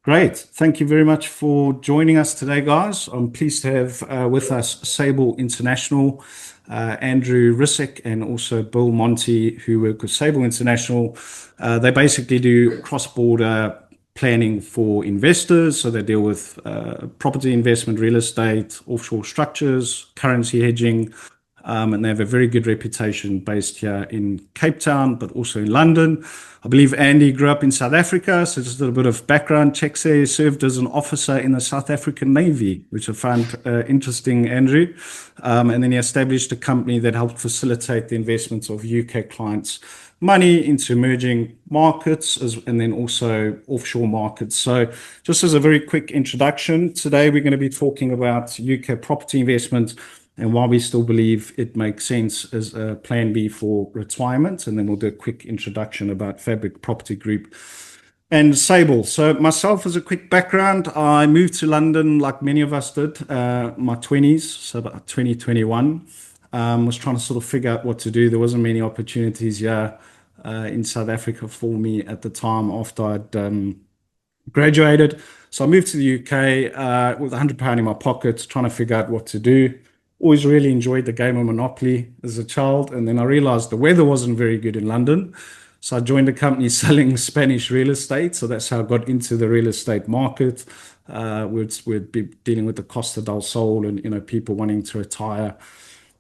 Great. Thank you very much for joining us today, guys. I'm pleased to have with us Sable International, Andrew Risick, and also Bill Monty, who work with Sable International. They basically do cross-border planning for investors. So they deal with property investment, real estate, offshore structures, currency hedging, and they have a very good reputation based here in Cape Town, but also in London. I believe Andy grew up in South Africa, so just a little bit of background checks there. He served as an officer in the South African Navy, which I found interesting, Andrew. And then he established a company that helped facilitate the investments of UK clients' money into emerging markets and then also offshore markets. So just as a very quick introduction, today we're going to be talking about UK property investment and why we still believe it makes sense as a plan B for retirement. And then we'll do a quick introduction about Fabric Property Group and Sable. So myself, as a quick background, I moved to London like many of us did, my 20s, so about 2021. Was trying to sort of figure out what to do. There wasn't many opportunities here in South Africa for me at the time after I'd graduated. So I moved to the UK with £100 in my pocket, trying to figure out what to do. Always really enjoyed the game of Monopoly as a child. And then I realized the weather wasn't very good in London. So I joined a company selling Spanish real estate. So that's how I got into the real estate market. We'd be dealing with the Costa del Sol and people wanting to retire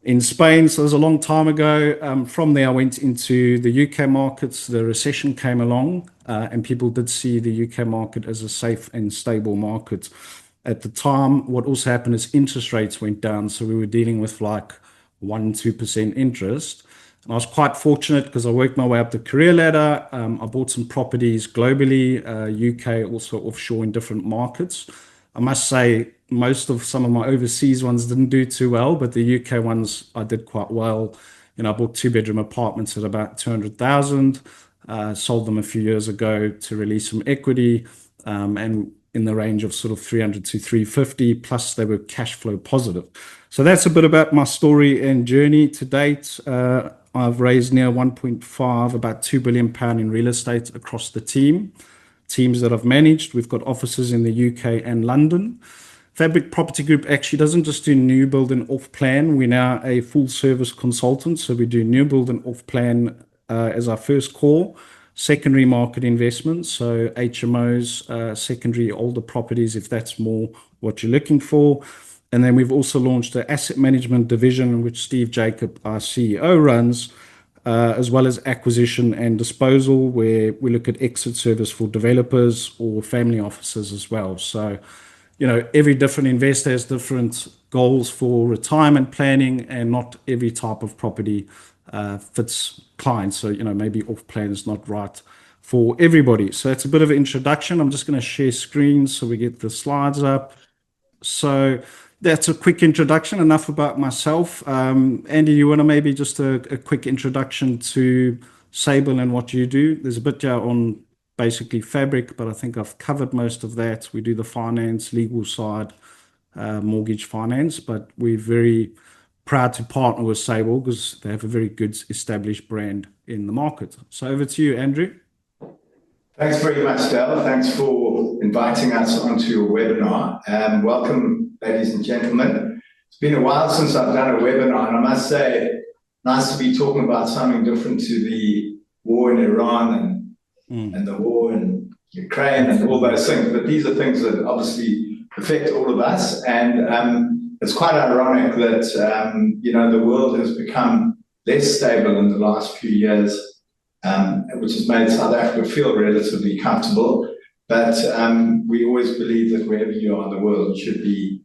in Spain. So it was a long time ago. From there, I went into the UK markets. The recession came along and people did see the UK market as a safe and stable market. At the time, what also happened is interest rates went down. So we were dealing with like 1-2% interest. And I was quite fortunate because I worked my way up the career ladder. I bought some properties globally, UK, also offshore in different markets. I must say, some of my overseas ones didn't do too well, but the UK ones I did quite well. I bought 2-bedroom apartments at about 200,000, sold them a few years ago to release some equity, and in the range of sort of 300 to 350, plus they were cash flow positive. So that's a bit about my story and journey to date. I've raised near 1.5, about £2 billion in real estate across the teams that I've managed. We've got offices in the UK and London. Fabric Property Group actually doesn't just do new build and off plan. We're now a full service consultant. So we do new build and off plan as our first core. Secondary market investments, so HMOs, secondary older properties, if that's more what you're looking for. And then we've also launched an asset management division, which Steve Jacob, our CEO, runs, as well as acquisition and disposal, where we look at exit service for developers or family offices as well. So, every different investor has different goals for retirement planning, and not every type of property fits clients. So, maybe off plan is not right for everybody. So that's a bit of an introduction. I'm just going to share screens so we get the slides up. So that's a quick introduction. Enough about myself. Andy, you want to maybe just a quick introduction to Sable and what you do? There's a bit here on basically Fabric, but I think I've covered most of that. We do the finance, legal side, mortgage finance, but we're very proud to partner with Sable because they have a very good established brand in the market. So over to you, Andrew. Thanks very much, Dale. Thanks for inviting us onto your webinar. And welcome, ladies and gentlemen. It's been a while since I've done a webinar, and I must say, nice to be talking about something different to the war in Iran and the war in Ukraine and all those things. But these are things that obviously affect all of us. And it's quite ironic that, the world has become less stable in the last few years, which has made South Africa feel relatively comfortable. But we always believe that wherever you are in the world, you should be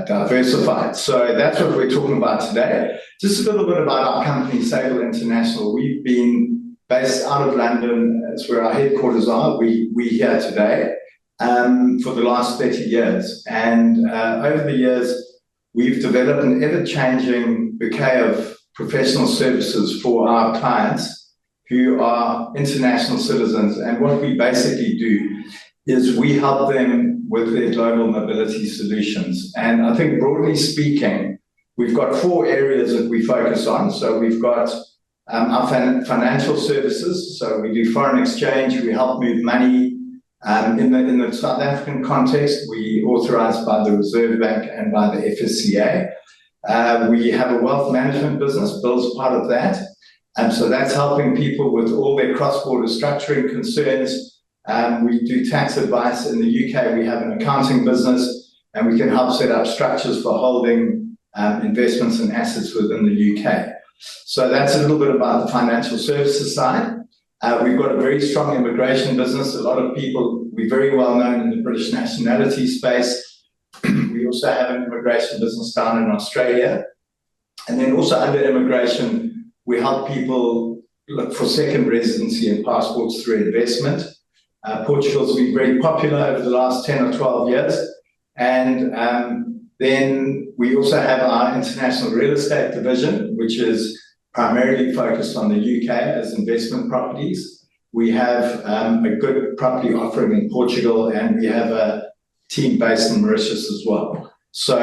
diversified. So that's what we're talking about today. Just a little bit about our company, Sable International. We've been based out of London. That's where our headquarters are. We're here today. For the last 30 years. And over the years, we've developed an ever-changing bouquet of professional services for our clients who are international citizens. And what we basically do is we help them with their global mobility solutions. And I think broadly speaking, we've got 4 areas that we focus on. So we've got our financial services. So we do foreign exchange. We help move money. In the South African context, we authorized by the Reserve Bank and by the FSCA. We have a wealth management business. Bill's part of that. So that's helping people with all their cross-border structuring concerns. We do tax advice in the UK. We have an accounting business, and we can help set up structures for holding investments and assets within the UK. So that's a little bit about the financial services side. We've got a very strong immigration business. A lot of people, we're very well known in the British nationality space. We also have an immigration business down in Australia. And then also under immigration, we help people look for second residency and passports through investment. Portugal's been very popular over the last 10 or 12 years. And then we also have our international real estate division, which is primarily focused on the UK as investment properties. We have a good property offering in Portugal, and we have a team based in Mauritius as well. So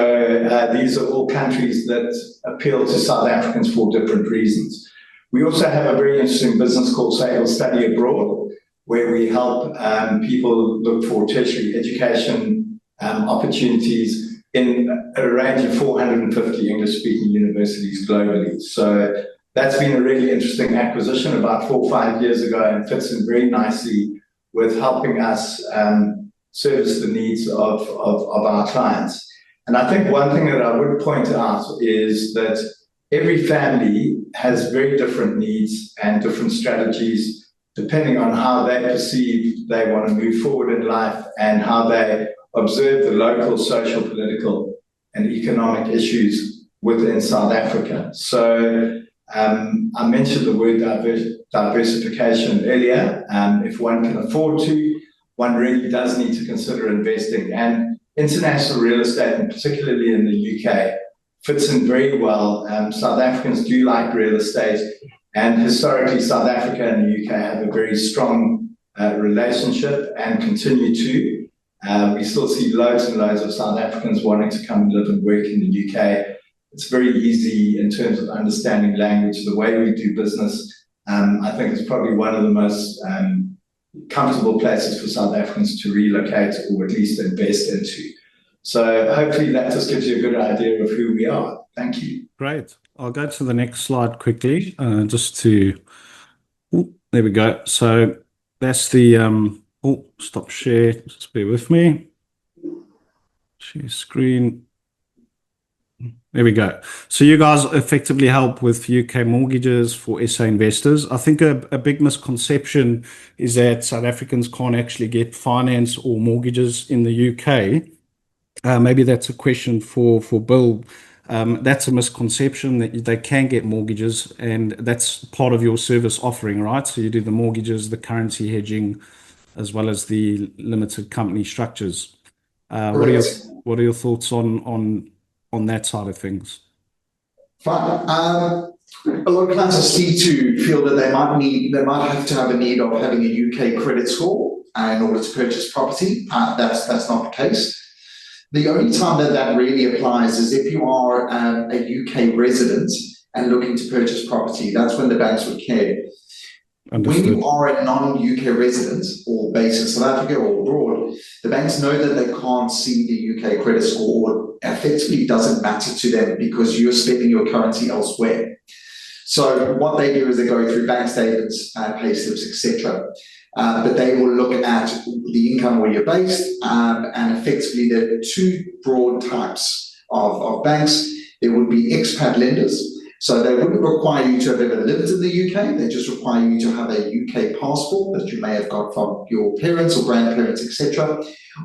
these are all countries that appeal to South Africans for different reasons. We also have a very interesting business called Sable Study Abroad, where we help people look for tertiary education opportunities in a range of 450 English-speaking universities globally. So that's been a really interesting acquisition about 4 or 5 years ago, and fits in very nicely with helping us service the needs of our clients. And I think one thing that I would point out is that every family has very different needs and different strategies, depending on how they perceive they want to move forward in life and how they observe the local social, political, and economic issues within South Africa. So I mentioned the word diversification earlier. If one can afford to, one really does need to consider investing. And international real estate, and particularly in the UK, fits in very well. South Africans do like real estate, and historically South Africa and the UK have a very strong relationship and continue to. We still see loads and loads of South Africans wanting to come and live and work in the UK. It's very easy in terms of understanding language. The way we do business, I think, is probably one of the most comfortable places for South Africans to relocate or at least invest into. So hopefully that just gives you a good idea of who we are. Thank you. Great. I'll go to the next slide quickly, just to, there we go. So that's the, stop share, just bear with me. Share screen. There we go. So you guys effectively help with UK mortgages for SA investors. I think a big misconception is that South Africans can't actually get finance or mortgages in the UK. Maybe that's a question for Bill. That's a misconception, that they can get mortgages, and that's part of your service offering, right? So you do the mortgages, the currency hedging, as well as the limited company structures. What are your thoughts on that side of things? Fine. A lot of clients I speak to feel that they might have to have a need of having a UK credit score in order to purchase property. That's not the case. The only time that really applies is if you are a UK resident and looking to purchase property. That's when the banks would care. Understood. When you are a non-UK resident or based in South Africa or abroad, the banks know that they can't see the UK credit score. Effectively doesn't matter to them because you're spending your currency elsewhere. So what they do is they go through bank statements, pay slips, etc. But they will look at the income where you're based, and effectively there are two broad types of banks. There would be expat lenders. So they wouldn't require you to have ever lived in the UK. They just require you to have a UK passport that you may have got from your parents or grandparents, etc.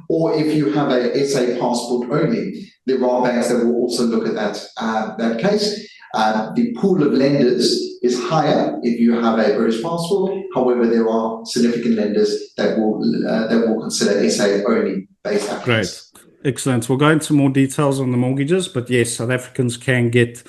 Or if you have a SA passport only, there are banks that will also look at that case. The pool of lenders is higher if you have a British passport. However, there are significant lenders that will consider SA only based applicants. Great, excellent. We'll go into more details on the mortgages, but yes, South Africans can get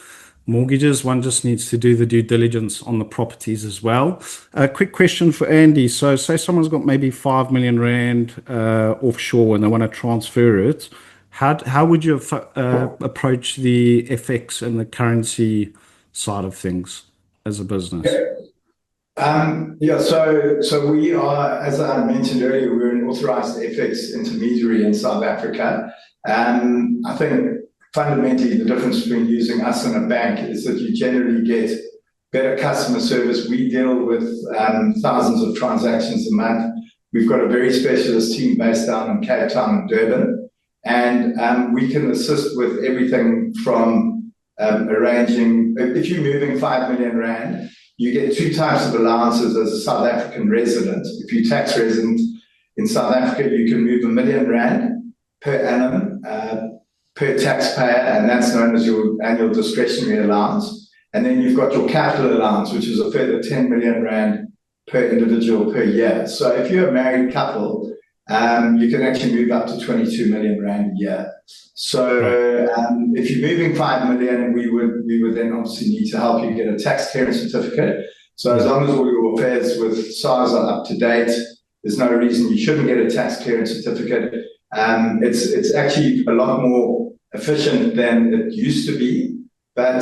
mortgages. One just needs to do the due diligence on the properties as well. A quick question for Andy. So say someone's got maybe 5 million Rand offshore and they want to transfer it. How would you approach the FX and the currency side of things? as a business? So we are, as I mentioned earlier, we're an authorized FX intermediary in South Africa. I think fundamentally the difference between using us and a bank is that you generally get better customer service. We deal with thousands of transactions a month. We've got a very specialist team based down in Cape Town and Durban, and we can assist with everything from arranging, if you're moving 5 million rand, you get two types of allowances as a South African resident. If you're tax resident in South Africa, you can move R1 million per annum per taxpayer, and that's known as your annual discretionary allowance. And then you've got your capital allowance, which is a further 10 million rand per individual per year. So if you're a married couple, you can actually move up to 22 million rand a year. So if you're moving 5 million, we would then obviously need to help you get a tax clearance certificate. So as long as all your affairs with SARS are up to date, there's no reason you shouldn't get a tax clearance certificate. It's actually a lot more efficient than it used to be. But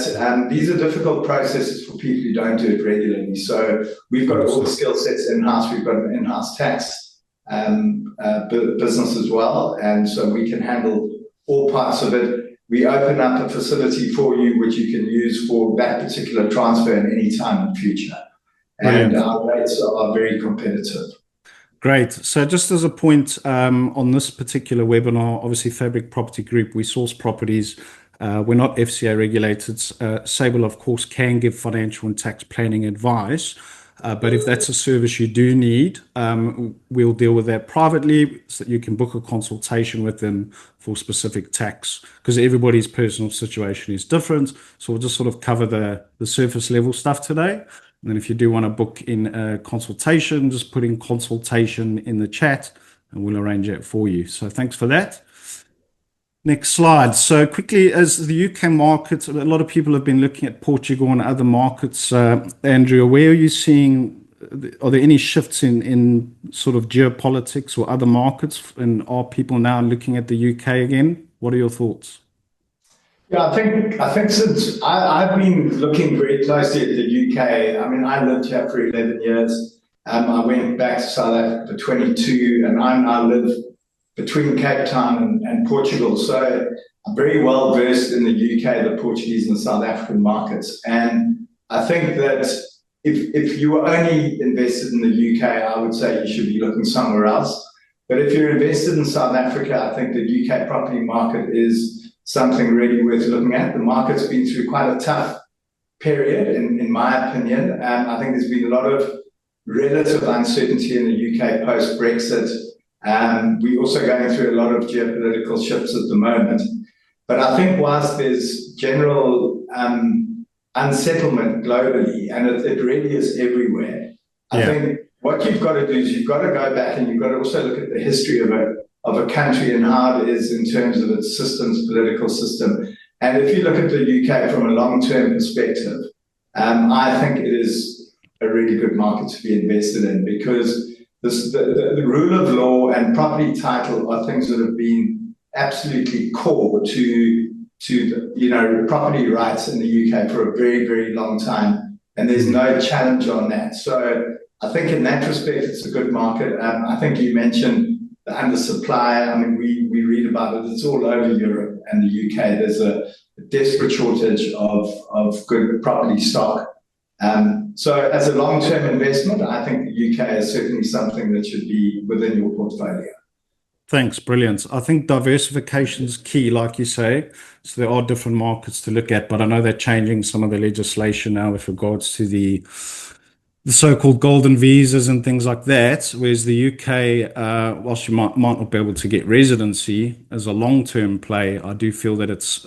these are difficult processes for people who don't do it regularly. So we've got all the skill sets in-house. We've got an in-house tax business as well. And so we can handle all parts of it. We open up a facility for you, which you can use for that particular transfer at any time in the future. And our rates are very competitive. Great. So just as a point on this particular webinar, obviously Fabric Property Group, we source properties. We're not FCA regulated. Sable, of course, can give financial and tax planning advice. But if that's a service you do need, we'll deal with that privately so that you can book a consultation with them for specific tax, because everybody's personal situation is different. So we'll just sort of cover the surface level stuff today. And then if you do want to book in a consultation, just put in consultation in the chat and we'll arrange it for you. So thanks for that. Next slide. So quickly, as the UK market, a lot of people have been looking at Portugal and other markets. Andrew, where are you seeing, are there any shifts in sort of geopolitics or other markets? And are people now looking at the UK again? What are your thoughts? Yeah, I think since I've been looking very closely at the UK. I mean, I lived here for 11 years. I went back to South Africa for 22, and I now live between Cape Town and Portugal. So I'm very well versed in the UK, the Portuguese and the South African markets. And I think that if you were only invested in the UK, I would say you should be looking somewhere else. But if you're invested in South Africa, I think the UK property market is something really worth looking at. The market's been through quite a tough period, in my opinion. And I think there's been a lot of relative uncertainty in the UK post-Brexit. We're also going through a lot of geopolitical shifts at the moment. But I think whilst there's general unsettlement globally, and it really is everywhere, I think what you've got to do is you've got to go back and you've got to also look at the history of a country and how it is in terms of its systems, political system. And if you look at the UK from a long-term perspective, I think it is a really good market to be invested in, because the rule of law and property title are things that have been absolutely core to property rights in the UK for a very, very long time. And there's no challenge on that. So I think in that respect, it's a good market. I think you mentioned the undersupply. I mean, we read about it. It's all over Europe and the UK. There's a desperate shortage of good property stock. So as a long-term investment, I think the UK is certainly something that should be within your portfolio. Thanks. Brilliant. I think diversification is key, like you say. So there are different markets to look at, but I know they're changing some of the legislation now with regards to the so-called golden visas and things like that. Whereas the UK, whilst you might not be able to get residency as a long-term play, I do feel that it's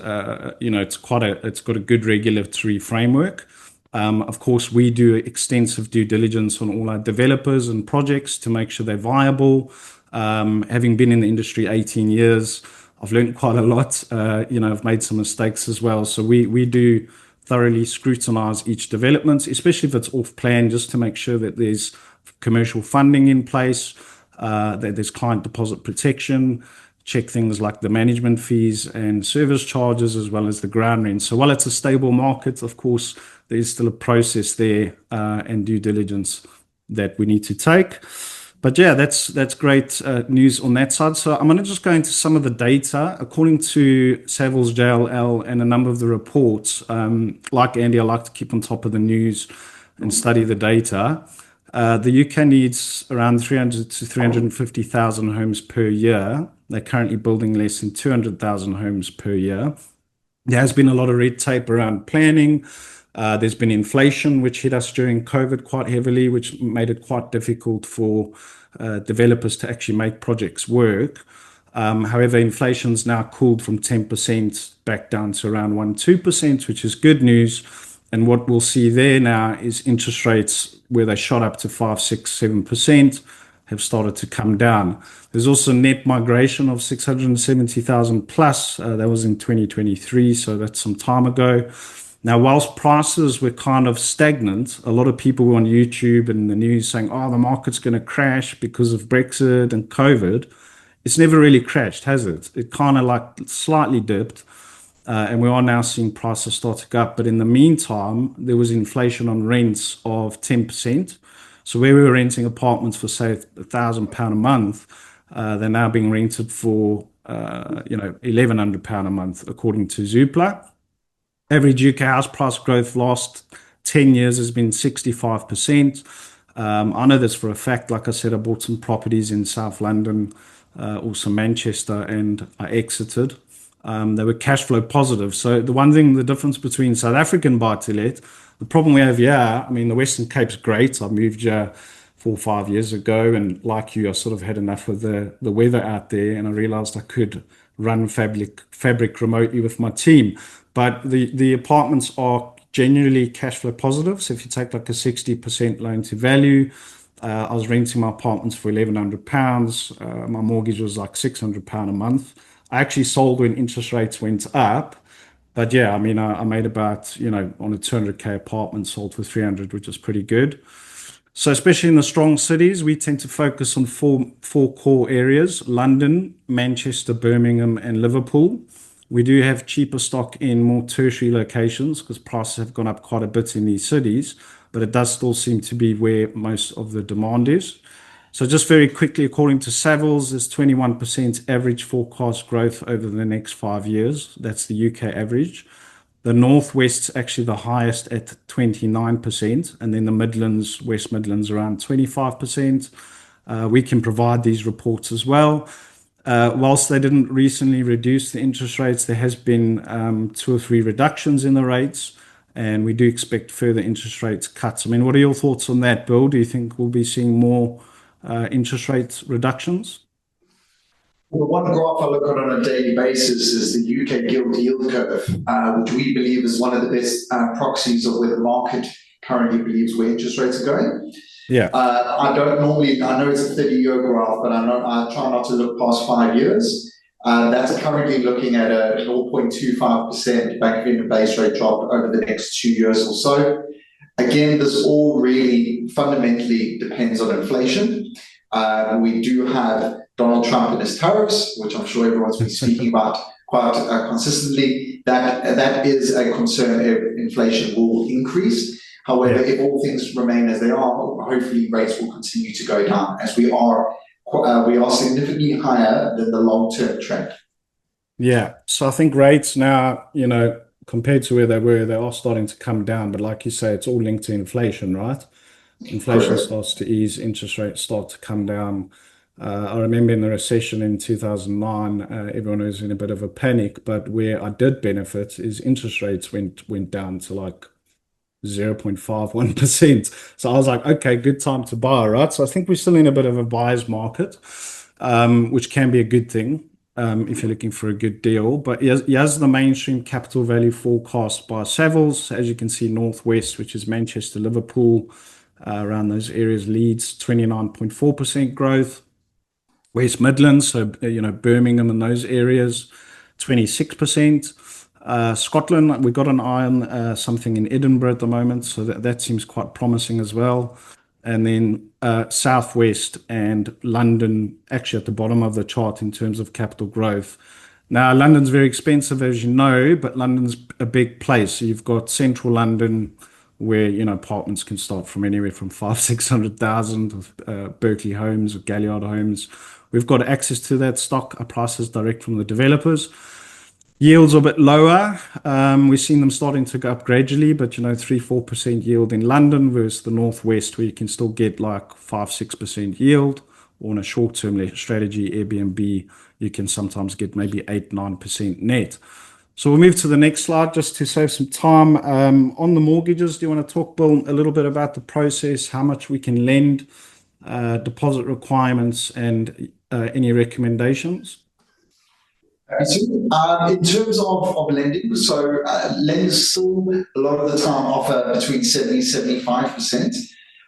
got a good regulatory framework. Of course, we do extensive due diligence on all our developers and projects to make sure they're viable. Having been in the industry 18 years, I've learned quite a lot. I've made some mistakes as well. So we do thoroughly scrutinize each development, especially if it's off plan, just to make sure that there's commercial funding in place, that there's client deposit protection, check things like the management fees and service charges, as well as the ground rent. So while it's a stable market, of course, there's still a process there and due diligence that we need to take. But yeah, that's great news on that side. So I'm going to just go into some of the data. According to Savills JLL and a number of the reports, like Andy, I like to keep on top of the news and study the data. The UK needs around 300 to 350,000 homes per year. They're currently building less than 200,000 homes per year. There has been a lot of red tape around planning. There's been inflation, which hit us during COVID quite heavily, which made it quite difficult for developers to actually make projects work. However, inflation's now cooled from 10% back down to around 1-2%, which is good news. And what we'll see there now is interest rates, where they shot up to 5, 6, 7%, have started to come down. There's also net migration of 670,000 plus. That was in 2023, so that's some time ago. Now, whilst prices were kind of stagnant, a lot of people were on YouTube and the news saying, oh, the market's going to crash because of Brexit and COVID. It's never really crashed, has it? It kind of like slightly dipped. And we are now seeing prices start to go up. But in the meantime, there was inflation on rents of 10%. So where we were renting apartments for, say, £1,000 a month, they're now being rented for, £1,100 a month, according to Zoopla. Average UK house price growth last 10 years has been 65%. I know this for a fact. Like I said, I bought some properties in South London, also Manchester, and I exited. They were cash flow positive. So the one thing, the difference between South African buy-to-let, the problem we have here, I mean, the Western Cape's great. I moved here 4 or 5 years ago, and like you, I sort of had enough of the weather out there, and I realized I could run fabric remotely with my team. But the apartments are genuinely cash flow positive. So if you take like a 60% loan to value, I was renting my apartments for £1,100. My mortgage was like £600 a month. I actually sold when interest rates went up. But yeah, I mean, I made about, on a 200K apartment, sold for 300, which is pretty good. So especially in the strong cities, we tend to focus on four core areas: London, Manchester, Birmingham, and Liverpool. We do have cheaper stock in more tertiary locations because prices have gone up quite a bit in these cities, but it does still seem to be where most of the demand is. So just very quickly, according to Savills, there's 21% average forecast growth over the next 5 years. That's the UK average. The Northwest's actually the highest at 29%, and then the Midlands, West Midlands, around 25%. We can provide these reports as well. Whilst they didn't recently reduce the interest rates, there has been 2 or 3 reductions in the rates, and we do expect further interest rates cuts. I mean, what are your thoughts on that, Bill? Do you think we'll be seeing more interest rate reductions? Well, one graph I look at on a daily basis is the UK gilt yield curve, which we believe is one of the best proxies of where the market currently believes where interest rates are going. Yeah. I know it's a 30-year graph, but I try not to look past 5 years. That's currently looking at a 0.25% Bank of England base rate drop over the next 2 years or so. Again, this all really fundamentally depends on inflation. We do have Donald Trump and his tariffs, which I'm sure everyone's been speaking about quite consistently. That is a concern if inflation will increase. However, if all things remain as they are, hopefully rates will continue to go down, as we are significantly higher than the long-term trend. Yeah. So I think rates now, compared to where they were, they are starting to come down. But like you say, it's all linked to inflation, right? Inflation starts to ease, interest rates start to come down. I remember in the recession in 2009, everyone was in a bit of a panic, but where I did benefit is interest rates went down to like 0.51%. So I was like, okay, good time to buy, right? So I think we're still in a bit of a buyer's market, which can be a good thing if you're looking for a good deal. But here's the mainstream capital value forecast by Savills. As you can see, Northwest, which is Manchester, Liverpool, around those areas, Leeds, 29.4% growth. West Midlands, so Birmingham and those areas, 26%. Scotland, we got an eye on something in Edinburgh at the moment, so that seems quite promising as well. and then Southwest and London actually at the bottom of the chart in terms of capital growth. Now, London's very expensive, as you know, but London's a big place. So you've got central London, where apartments can start from anywhere from 500,000-600,000, Berkeley Homes or Galliard Homes. We've got access to that stock prices direct from the developers. Yields are a bit lower. We've seen them starting to go up gradually, but 3-4% yield in London versus the Northwest, where you can still get like 5-6% yield. Or on a short-term strategy, Airbnb, you can sometimes get maybe 8-9% net. So we'll move to the next slide just to save some time. On the mortgages, do you want to talk, Bill, a little bit about the process, how much we can lend, deposit requirements, and any recommendations? In terms of lending, so lenders still a lot of the time offer between 70-75%.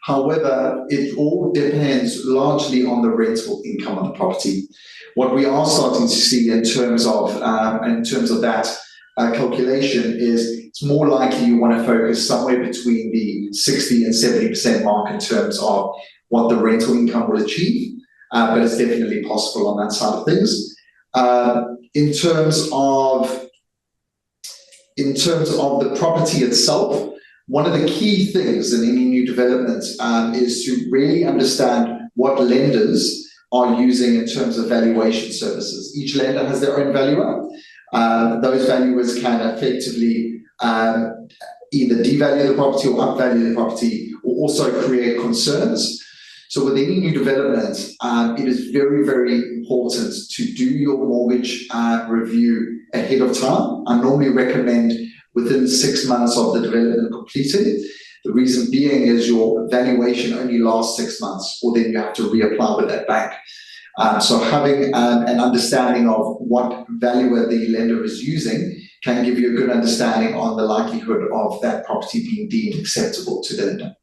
However, it all depends largely on the rental income of the property. What we are starting to see in terms of that calculation is it's more likely you want to focus somewhere between the 60 and 70% mark in terms of what the rental income will achieve, but it's definitely possible on that side of things. In terms of the property itself, one of the key things in any new development is to really understand what lenders are using in terms of valuation services. Each lender has their own valuer. Those valuers can effectively either devalue the property or upvalue the property, or also create concerns. So with any new development, it is very, very important to do your mortgage review ahead of time. I normally recommend within 6 months of the development completed. The reason being is your valuation only lasts 6 months, or then you have to reapply with that bank. So having an understanding of what valuer the lender is using can give you a good understanding on the likelihood of that property being deemed acceptable to the lender.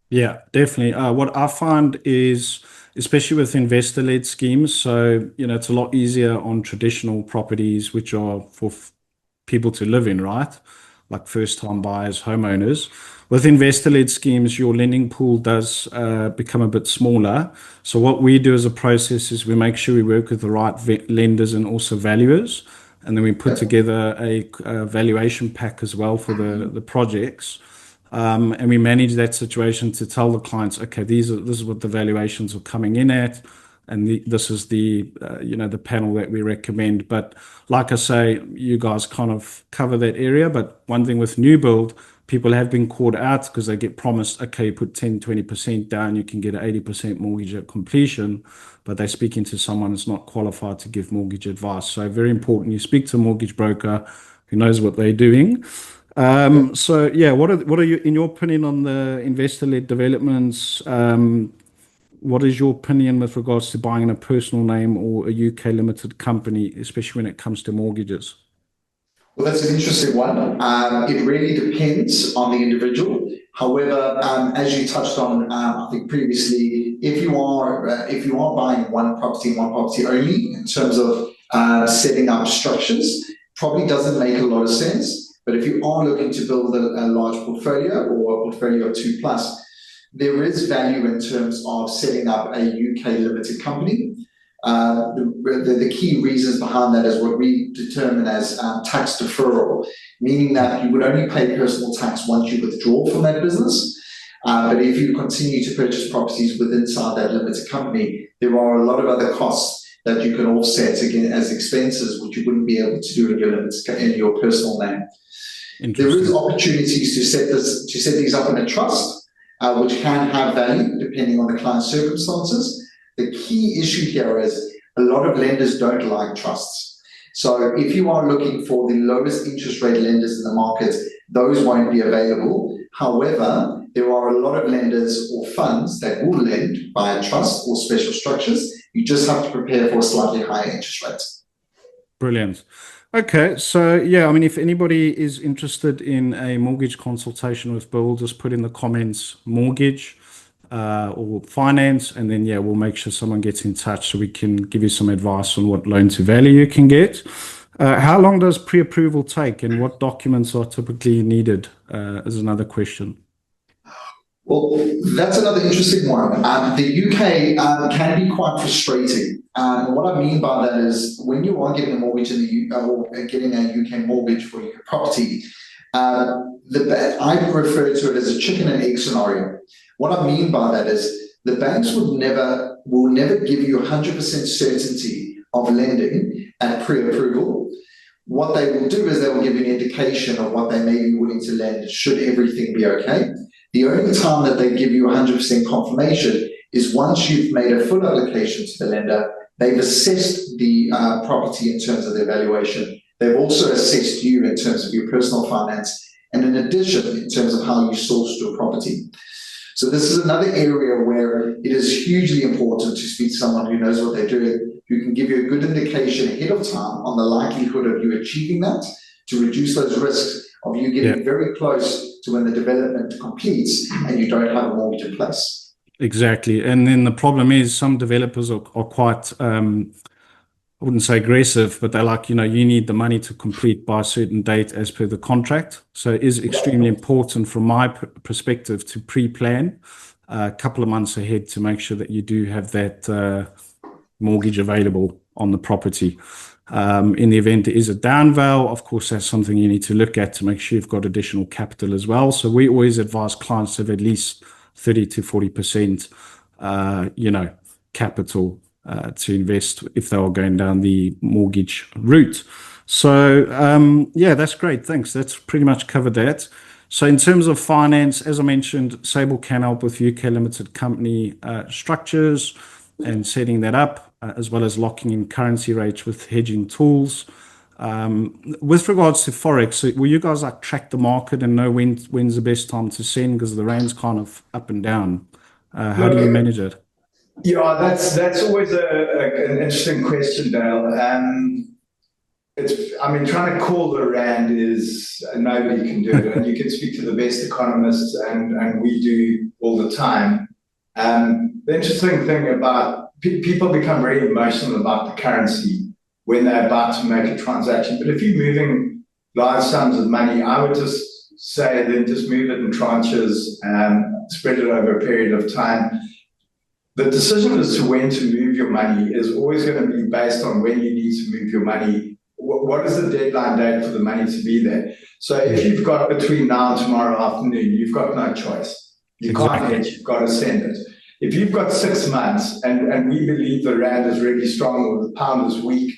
Yeah, definitely. What I find is, especially with investor-led schemes, so it's a lot easier on traditional properties, which are for people to live in, right? Like first-time buyers, homeowners. With investor-led schemes, your lending pool does become a bit smaller. So what we do as a process is we make sure we work with the right lenders and also valuers, and then we put together a valuation pack as well for the projects. And we manage that situation to tell the clients, okay, this is what the valuations are coming in at, and this is the the panel that we recommend. But like I say, you guys kind of cover that area. But one thing with new build, people have been caught out because they get promised, okay, put 10-20% down, you can get an 80% mortgage at completion, but they're speaking to someone that's not qualified to give mortgage advice. So very important, you speak to a mortgage broker who knows what they're doing. So yeah, what are you, in your opinion, on the investor-led developments? What is your opinion with regards to buying in a personal name or a UK limited company, especially when it comes to mortgages? Well, that's an interesting one. It really depends on the individual. However, as you touched on, I think previously, if you are buying one property only, in terms of setting up structures, probably doesn't make a lot of sense. But if you are looking to build a large portfolio or a portfolio of 2+, there is value in terms of setting up a UK limited company. The key reasons behind that is what we determine as tax deferral, meaning that you would only pay personal tax once you withdraw from that business. But if you continue to purchase properties within that limited company, there are a lot of other costs that you can offset again as expenses, which you wouldn't be able to do in your personal name. There is opportunities to set these up in a trust, which can have value depending on the client's circumstances. The key issue here is a lot of lenders don't like trusts. So if you are looking for the lowest interest rate lenders in the market, those won't be available. However, there are a lot of lenders or funds that will lend via trust or special structures. You just have to prepare for a slightly higher interest rate. Brilliant. Okay, so yeah, I mean, if anybody is interested in a mortgage consultation with Bill, just put in the comments mortgage or finance, and then yeah, we'll make sure someone gets in touch so we can give you some advice on what loan to value you can get. How long does pre-approval take, and what documents are typically needed is another question. Well, that's another interesting one. The UK can be quite frustrating. What I mean by that is when you are getting a mortgage in the UK or getting a UK mortgage for your property, I refer to it as a chicken and egg scenario. What I mean by that is the banks will never give you 100% certainty of lending at pre-approval. What they will do is they will give you an indication of what they may be willing to lend should everything be okay. The only time that they give you 100% confirmation is once you've made a full application to the lender, they've assessed the property in terms of the valuation. They've also assessed you in terms of your personal finance, and in addition, in terms of how you sourced your property. So this is another area where it is hugely important to speak to someone who knows what they're doing, who can give you a good indication ahead of time on the likelihood of you achieving that, to reduce those risks of you getting very close to when the development completes and you don't have a mortgage in place. Exactly. And then the problem is some developers are quite, I wouldn't say aggressive, but they're like, you need the money to complete by a certain date as per the contract. So it is extremely important from my perspective to pre-plan a couple of months ahead to make sure that you do have that mortgage available on the property. In the event there is a down val, of course, that's something you need to look at to make sure you've got additional capital as well. So we always advise clients to have at least 30 to 40%, capital to invest if they are going down the mortgage route. So, that's great. Thanks. That's pretty much covered that. So in terms of finance, as I mentioned, Sable can help with UK limited company structures and setting that up, as well as locking in currency rates with hedging tools. With regards to Forex, will you guys track the market and know when's the best time to send, because the rand's kind of up and down? How do you manage it? Yeah, that's always an interesting question, Dale. Trying to call the rand is nobody can do it, and you can speak to the best economists, and we do all the time. The interesting thing about people become very emotional about the currency when they're about to make a transaction. But if you're moving large sums of money, I would just say then just move it in tranches, spread it over a period of time. The decision as to when to move your money is always going to be based on when you need to move your money. What is the deadline date for the money to be there? So if you've got between now and tomorrow afternoon, you've got no choice. You can't hedge, you've got to send it. If you've got 6 months and we believe the rand is really strong or the pound is weak,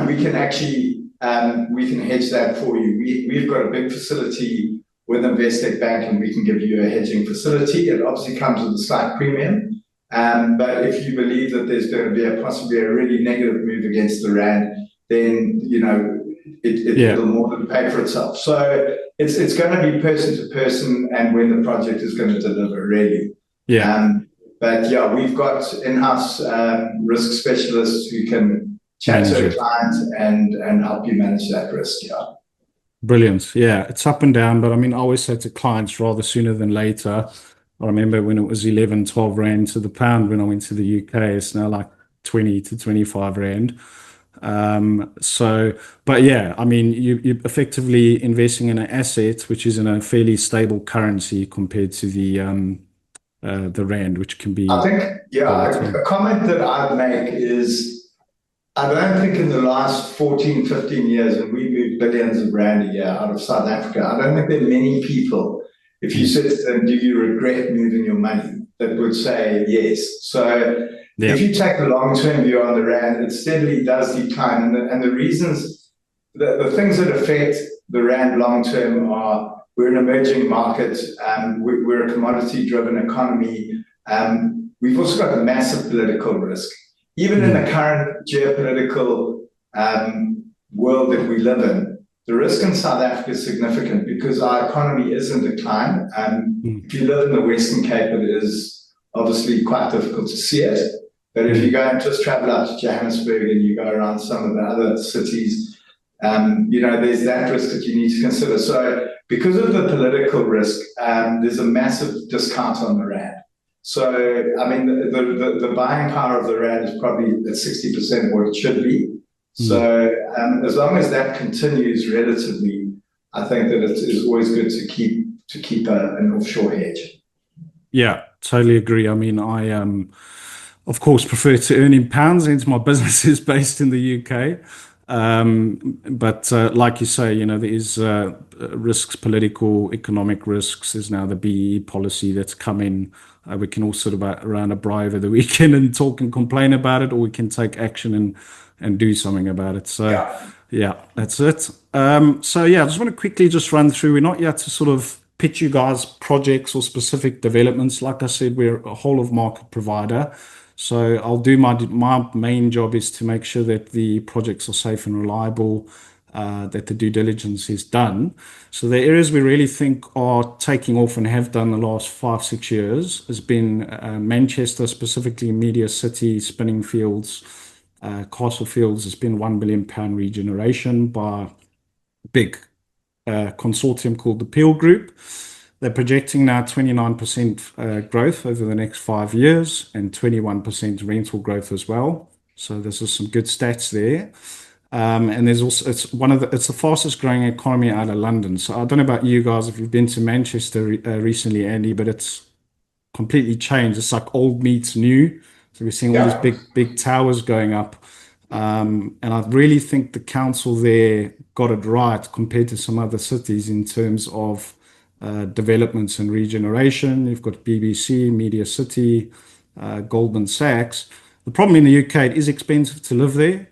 we can actually hedge that for you. We've got a big facility with Investec Bank, and we can give you a hedging facility. It obviously comes with a slight premium. But if you believe that there's going to be possibly a really negative move against the rand, then it'll more than pay for itself. So it's going to be person to person and when the project is going to deliver, really. We've got in-house risk specialists who can chat to a client and help you manage that risk. Brilliant. Yeah, it's up and down, but I always say to clients rather sooner than later. I remember when it was 11, 12 rand to the pound when I went to the UK, it's now like 20 to 25 rand. You're effectively investing in an asset which is in a fairly stable currency compared to the rand, which can be. I think, a comment that I'd make is I don't think in the last 14, 15 years, and we moved billions of rand a year out of South Africa, I don't think there are many people, if you said to them, do you regret moving your money, that would say yes. So if you take a long-term view on the rand, it steadily does decline. And the reasons, the things that affect the rand long-term are we're an emerging market, we're a commodity-driven economy. We've also got a massive political risk. Even in the current geopolitical world that we live in, the risk in South Africa is significant because our economy is in decline. If you live in the Western Cape, it is obviously quite difficult to see it. But if you go and just travel out to Johannesburg and you go around some of the other cities, there's that risk that you need to consider. So because of the political risk, there's a massive discount on the rand. So, the buying power of the rand is probably at 60% of what it should be. So as long as that continues relatively, I think that it is always good to keep an offshore hedge. Yeah, totally agree. I mean, I of course, prefer to earn in pounds, hence my business is based in the UK. But like you say, there is risks, political, economic risks. There's now the BE policy that's come in. We can all sit around a braai over the weekend and talk and complain about it, or we can take action and do something about it. So, Yeah. yeah, that's it. So yeah, I just want to quickly just run through. We're not yet to sort of pitch you guys projects or specific developments. Like I said, we're a whole of market provider. So I'll do my main job is to make sure that the projects are safe and reliable, that the due diligence is done. So the areas we really think are taking off and have done the last 5, 6 years has been Manchester, specifically Media City, Spinningfields, Castlefields. Has been £1 billion regeneration by a big consortium called the Peel Group. They're projecting now 29% growth over the next 5 years and 21% rental growth as well. So this is some good stats there. And there's also it's the fastest growing economy out of London. So I don't know about you guys if you've been to Manchester recently, Andy, but it's completely changed. It's like old meets new. So we're seeing all these Yeah. big towers going up. And I really think the council there got it right compared to some other cities in terms of developments and regeneration. You've got BBC, Media City, Goldman Sachs. The problem in the UK, it is expensive to live there.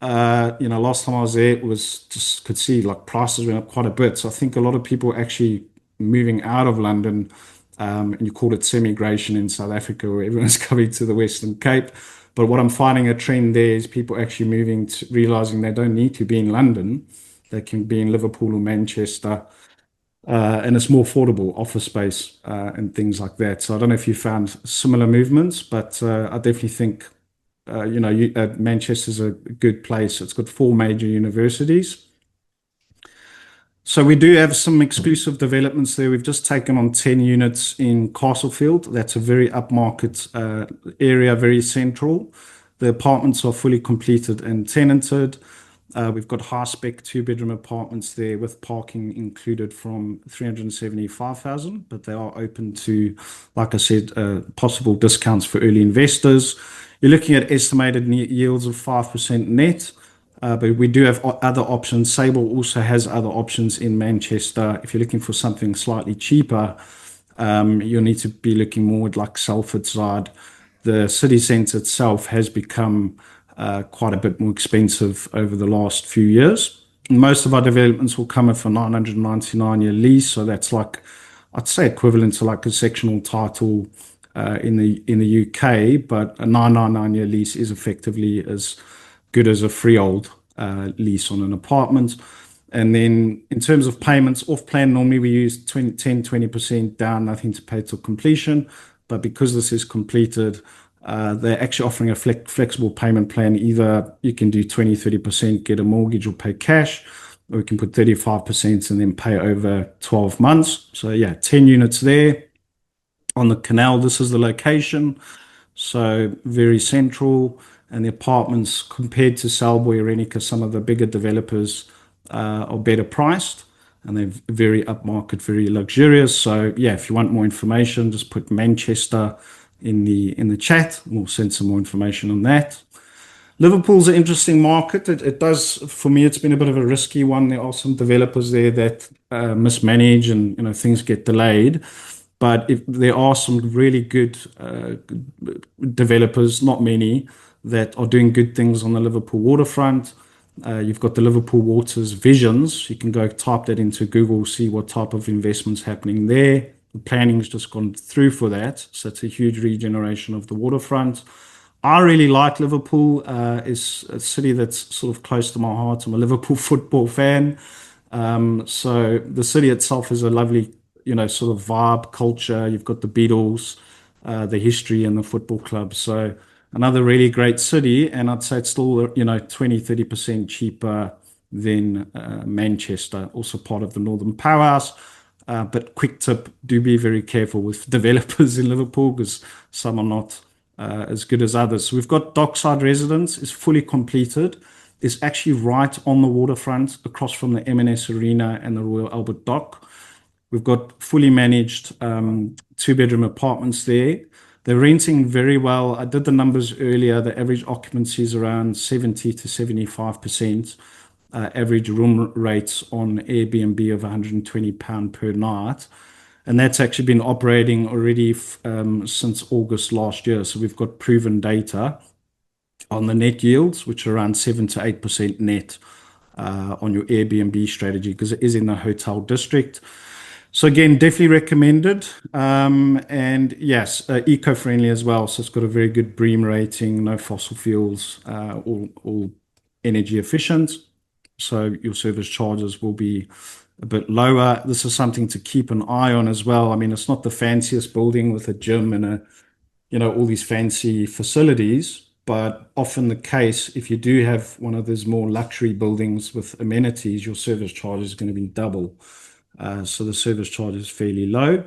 Last time I was there, it was just could see like prices went up quite a bit. So I think a lot of people are actually moving out of London, and you call it semigration in South Africa, where everyone's coming to the Western Cape. But what I'm finding a trend there is people actually moving to realizing they don't need to be in London. They can be in Liverpool or Manchester, and it's more affordable office space and things like that. So I don't know if you found similar movements, but I definitely think Manchester's a good place. It's got 4 major universities. So we do have some exclusive developments there. We've just taken on 10 units in Castlefield. That's a very upmarket area, very central. The apartments are fully completed and tenanted. We've got high spec 2 bedroom apartments there with parking included from 375,000, but they are open to, like I said, possible discounts for early investors. You're looking at estimated yields of 5% net. But we do have other options. Sable also has other options in Manchester. If you're looking for something slightly cheaper, you'll need to be looking more at like Salford side. The city centre itself has become quite a bit more expensive over the last few years. Most of our developments will come with a 999-year lease, so that's like I'd say equivalent to like a sectional title in the UK, but a 999-year lease is effectively as good as a freehold lease on an apartment. And then in terms of payments, off plan, normally we use 10-20% down, nothing to pay till completion. But because this is completed, they're actually offering a flexible payment plan. Either you can do 20-30%, get a mortgage or pay cash, or we can put 35% and then pay over 12 months. So yeah, 10 units there on the canal. This is the location. So very central. And the apartments compared to Selborne, Irenica, some of the bigger developers are better priced, and they're very upmarket, very luxurious. So yeah, if you want more information, just put Manchester in the chat. We'll send some more information on that. Liverpool's an interesting market. It does, for me, it's been a bit of a risky one. There are some developers there that mismanage and things get delayed. But if there are some really good developers, not many, that are doing good things on the Liverpool waterfront. You've got the Liverpool Waters Visions. You can go type that into Google, see what type of investments happening there. The planning's just gone through for that. So it's a huge regeneration of the waterfront. I really like Liverpool. It's a city that's sort of close to my heart. I'm a Liverpool football fan. So the city itself is a lovely, sort of vibe, culture. You've got the Beatles, the history and the football club. So another really great city, and I'd say it's still 20-30% cheaper than Manchester, also part of the Northern Powerhouse. But quick tip, do be very careful with developers in Liverpool because some are not as good as others. So we've got Dockside Residence, is fully completed. It's actually right on the waterfront across from the M&S Arena and the Royal Albert Dock. We've got fully managed 2-bedroom apartments there. They're renting very well. I did the numbers earlier. The average occupancy is around 70 to 75%. Average room rates on Airbnb of £120 per night. And that's actually been operating already since August last year. So we've got proven data on the net yields, which are around 7 to 8% net on your Airbnb strategy, because it is in the hotel district. So again, definitely recommended. And yes, eco-friendly as well. So it's got a very good BREEAM rating, no fossil fuels, all energy efficient. So your service charges will be a bit lower. This is something to keep an eye on as well. I mean, it's not the fanciest building with a gym and all these fancy facilities, but often the case, if you do have one of those more luxury buildings with amenities, your service charge is going to be double. So the service charge is fairly low.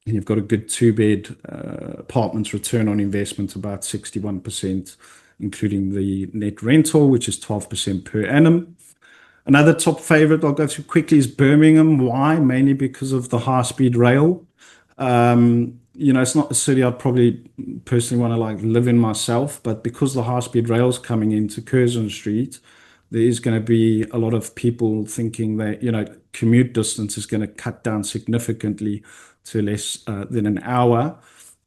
And you've got a good 2-bed apartments return on investment, about 61%, including the net rental, which is 12% per annum. Another top favorite I'll go through quickly is Birmingham. Why? Mainly because of the high-speed rail. It's not a city I'd probably personally want to live in myself, but because the high-speed rail is coming into Curzon Street, there is going to be a lot of people thinking that, commute distance is going to cut down significantly to less than an hour.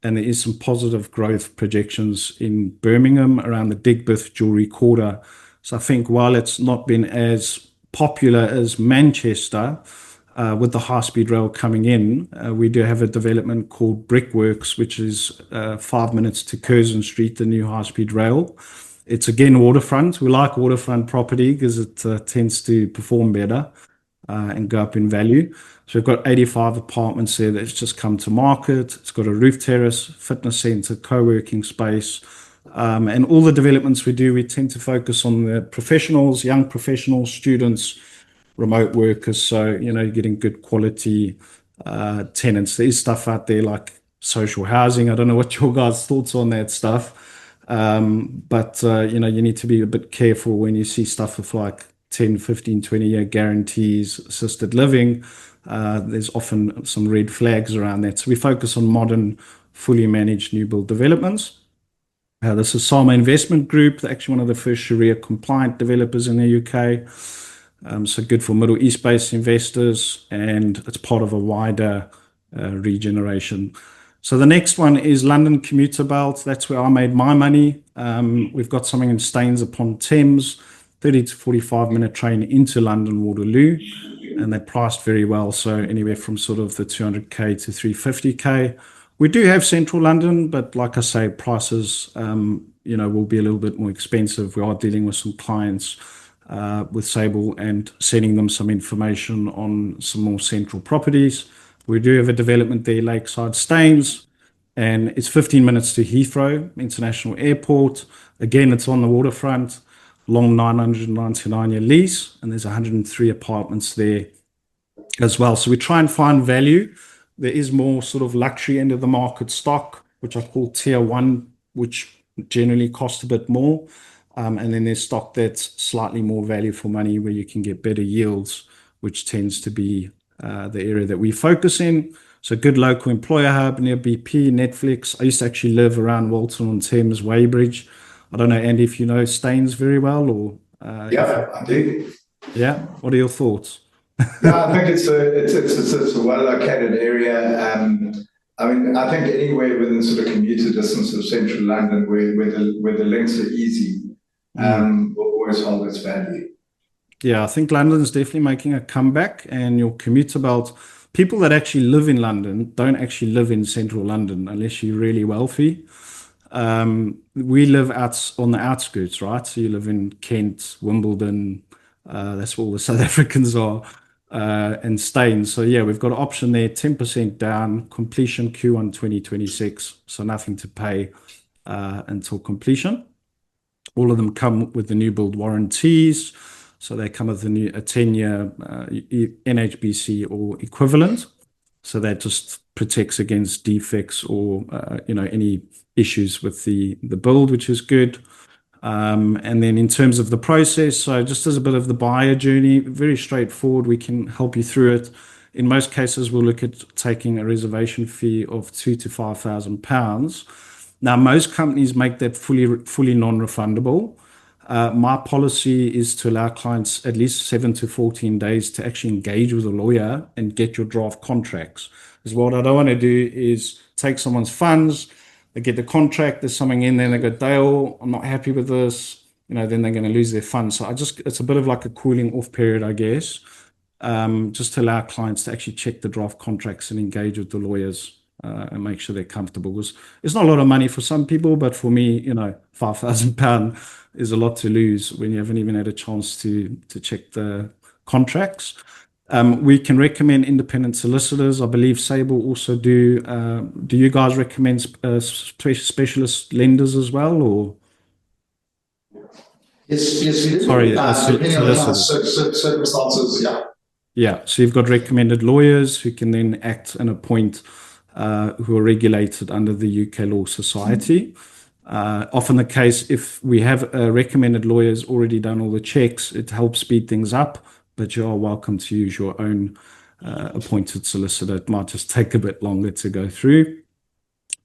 And there is some positive growth projections in Birmingham around the Digbeth Jewellery Quarter. So I think while it's not been as popular as Manchester, with the high-speed rail coming in, we do have a development called Brickworks, which is 5 minutes to Curzon Street, the new high-speed rail. It's again waterfront. We like waterfront property because it tends to perform better and go up in value. So we've got 85 apartments there that's just come to market. It's got a roof terrace, fitness centre, co-working space. And all the developments we do, we tend to focus on the professionals, young professionals, students, remote workers. So, you're getting good quality tenants. There is stuff out there like social housing. I don't know what your guys' thoughts on that stuff. But you need to be a bit careful when you see stuff with 10, 15, 20-year guarantees, assisted living. There's often some red flags around that. So we focus on modern, fully managed new build developments. This is Sama Investment Group. They're actually one of the first Sharia compliant developers in the UK. So good for Middle East based investors, and it's part of a wider regeneration. So the next one is London Commuter Belt. That's where I made my money. We've got something in Staines upon Thames, 30 to 45-minute train into London Waterloo, and they're priced very well. So anywhere from sort of the 200k to 350k. We do have central London, but like I say, prices, will be a little bit more expensive. We are dealing with some clients with Sable and sending them some information on some more central properties. We do have a development there, Lakeside Staines, and it's 15 minutes to Heathrow International Airport. Again, it's on the waterfront, long 999-year lease, and there's 103 apartments there as well. So we try and find value. There is more sort of luxury end of the market stock, which I call tier one, which generally cost a bit more. And then there's stock that's slightly more value for money where you can get better yields, which tends to be the area that we focus in. So good local employer hub near BP, Netflix. I used to actually live around Walton on Thames, Weybridge. I don't know, Andy, if you know Staines very well, or yeah, I do. Yeah, what are your thoughts? No, I think it's a well-located area. I think anywhere within sort of commuter distance of central London where the links are easy will always hold its value. Yeah, I think London is definitely making a comeback, and your commuter belt, people that actually live in London don't actually live in central London unless you're really wealthy. We live out on the outskirts, right? So you live in Kent, Wimbledon, that's where all the South Africans are, and Staines. So yeah, we've got an option there, 10% down, completion Q1 2026, so nothing to pay until completion. All of them come with the new build warranties. So they come with a 10-year NHBC or equivalent. So that just protects against defects or any issues with the build, which is good. And then in terms of the process, so just as a bit of the buyer journey, very straightforward. We can help you through it. In most cases, we'll look at taking a reservation fee of £2,000 to £5,000. Now, most companies make that fully non-refundable. My policy is to allow clients at least 7 to 14 days to actually engage with a lawyer and get your draft contracts. Because what I don't want to do is take someone's funds, they get the contract, there's something in there, and they go, Dale, I'm not happy with this. Then they're going to lose their funds. So it's a bit of like a cooling off period, I guess, just to allow clients to actually check the draft contracts and engage with the lawyers and make sure they're comfortable. Because it's not a lot of money for some people, but for me, £5,000 is a lot to lose when you haven't even had a chance to check the contracts. We can recommend independent solicitors. I believe Sable also do. Do you guys recommend specialist lenders as well, or? Yes, we do. Sorry, depending on the solicitors. circumstances, yeah. Yeah, so you've got recommended lawyers who can then act and appoint who are regulated under the UK Law Society. Often the case, if we have recommended lawyers already done all the checks, it helps speed things up, but you are welcome to use your own appointed solicitor. It might just take a bit longer to go through.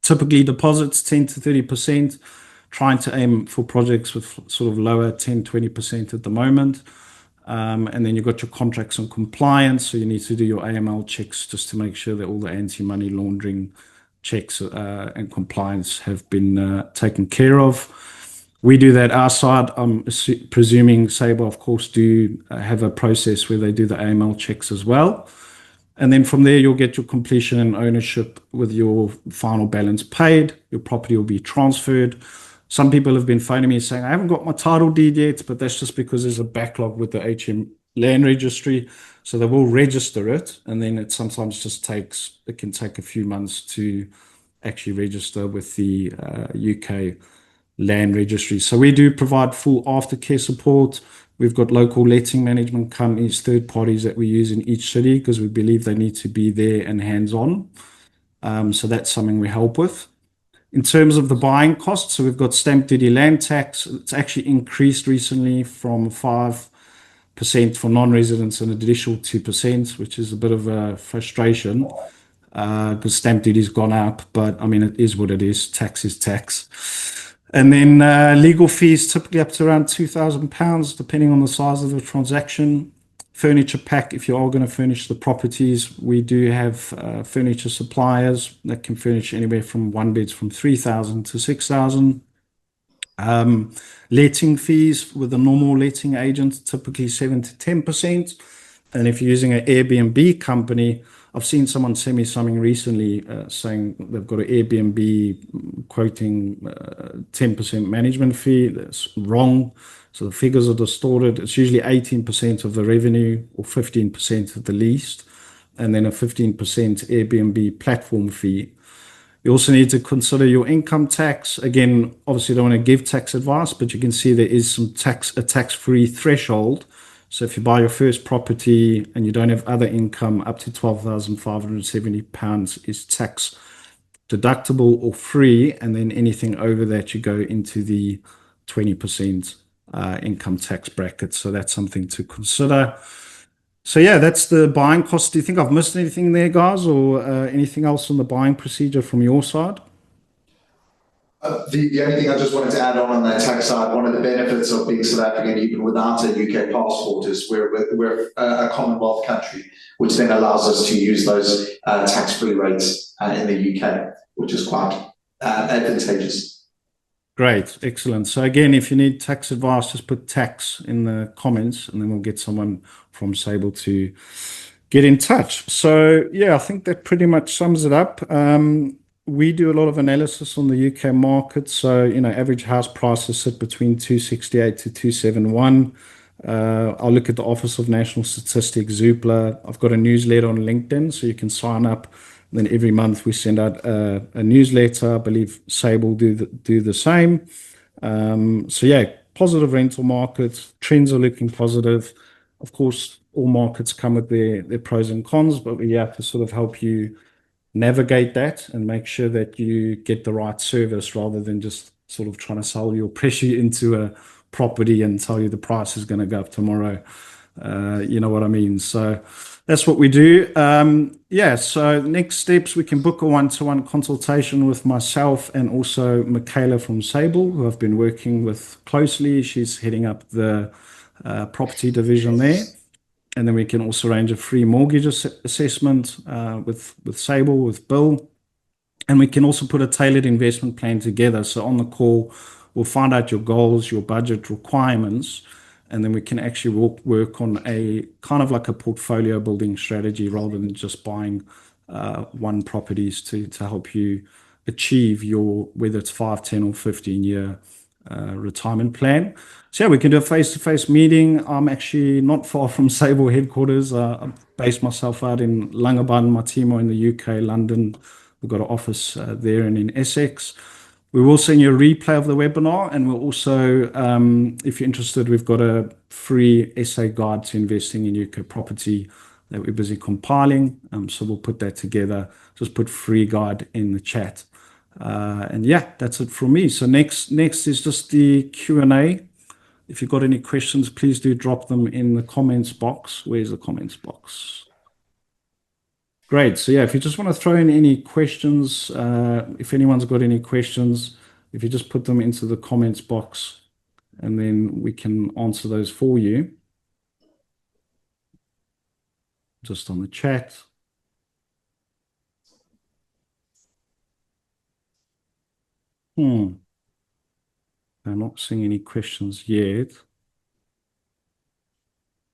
Typically, deposits 10 to 30%, trying to aim for projects with sort of lower 10, 20% at the moment. And then you've got your contracts on compliance. So you need to do your AML checks just to make sure that all the anti-money laundering checks and compliance have been taken care of. We do that our side. I'm presuming Sable, of course, do have a process where they do the AML checks as well. And then from there, you'll get your completion and ownership with your final balance paid. Your property will be transferred. Some people have been phoning me saying, I haven't got my title deed yet, but that's just because there's a backlog with the HM Land Registry. So they will register it. And then it sometimes it can take a few months to actually register with the UK Land Registry. So we do provide full aftercare support. We've got local letting management companies, third parties that we use in each city because we believe they need to be there and hands-on. So that's something we help with. In terms of the buying costs, so we've got stamp duty, land tax. It's actually increased recently from 5% for non-residents and an additional 2%, which is a bit of a frustration because stamp duty's gone up. But I mean, it is what it is. Tax is tax. And then legal fees, typically up to around £2,000, depending on the size of the transaction. Furniture pack, if you are going to furnish the properties, we do have furniture suppliers that can furnish anywhere from one beds from £3,000 to £6,000. Letting fees with a normal letting agent, typically 7 to 10%. And if you're using an Airbnb company, I've seen someone send me something recently saying they've got an Airbnb quoting 10% management fee. That's wrong. So the figures are distorted. It's usually 18% of the revenue or 15% at the least, and then a 15% Airbnb platform fee. You also need to consider your income tax. Again, obviously, you don't want to give tax advice, but you can see there is a tax-free threshold. So if you buy your first property and you don't have other income, up to £12,570 is tax deductible or free, and then anything over that you go into the 20% income tax bracket. So that's something to consider. So yeah, that's the buying cost. Do you think I've missed anything there, guys, or anything else on the buying procedure from your side? The only thing I just wanted to add on that tax side, one of the benefits of being South African, even without a UK passport, is we're a Commonwealth country, which then allows us to use those tax-free rates in the UK, which is quite advantageous. Great, excellent. So again, if you need tax advice, just put tax in the comments and then we'll get someone from Sable to get in touch. So yeah, I think that pretty much sums it up. We do a lot of analysis on the UK market. So, average house prices sit between 268 to 271. I'll look at the Office of National Statistics, Zoopla. I've got a newsletter on LinkedIn, so you can sign up. And then every month we send out a newsletter. I believe Sable do the same. So yeah, positive rental markets. Trends are looking positive. Of course, all markets come with their pros and cons, but we have to sort of help you navigate that and make sure that you get the right service rather than just sort of trying to sell you or pressure you into a property and tell you the price is going to go up tomorrow. You know what I mean? So that's what we do. Yeah, so next steps, we can book a one-to-one consultation with myself and also Michaela from Sable, who I've been working with closely. She's heading up the property division there. And then we can also arrange a free mortgage assessment with Sable, with Bill. And we can also put a tailored investment plan together. So on the call, we'll find out your goals, your budget requirements, and then we can actually work on a kind of like a portfolio building strategy rather than just buying one properties to help you achieve your, whether it's 5, 10 or 15-year retirement plan. So yeah, we can do a face-to-face meeting. I'm actually not far from Sable headquarters. I based myself out in Langebaan, my team are in the UK, London. We've got an office there and in Essex. We will send you a replay of the webinar, and we'll also, if you're interested, we've got a free essay guide to investing in UK property that we're busy compiling. So we'll put that together. Just put free guide in the chat. And yeah, that's it from me. So next is just the Q&A. If you've got any questions, please do drop them in the comments box. Where's the comments box? Great. So yeah, if you just want to throw in any questions, if anyone's got any questions, if you just put them into the comments box, and then we can answer those for you. Just on the chat. I'm not seeing any questions yet.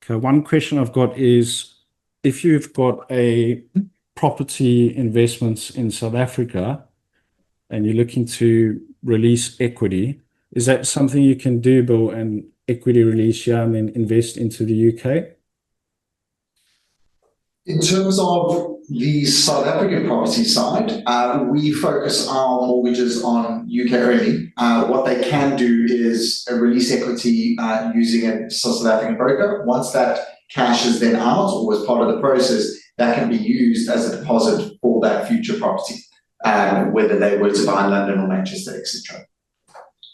Okay, one question I've got is, if you've got a property investments in South Africa and you're looking to release equity, is that something you can do, Bill, and equity release here and then invest into the UK? In terms of the South African property side, we focus our mortgages on UK only. What they can do is release equity using a South African broker. Once that cash is then out or as part of the process, that can be used as a deposit for that future property, whether they were to buy in London or Manchester, etc.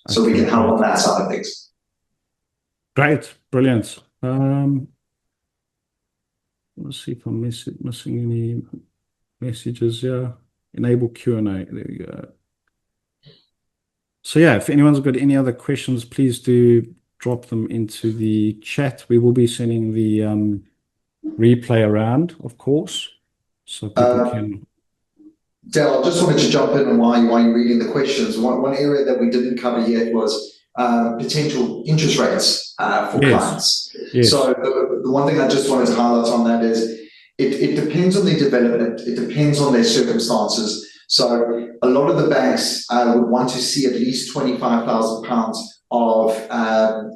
So we can help on that side of things. Great, brilliant. Let's see if I'm missing any messages here. Enable Q&A. There we go. So yeah, if anyone's got any other questions, please do drop them into the chat. We will be sending the replay around, of course, so people can. Dale, I just wanted to jump in while you're reading the questions. One area that we didn't cover yet was potential interest rates for clients. Yes. So the one thing I just wanted to highlight on that is it depends on the development, it depends on their circumstances. So a lot of the banks would want to see at least £25,000 of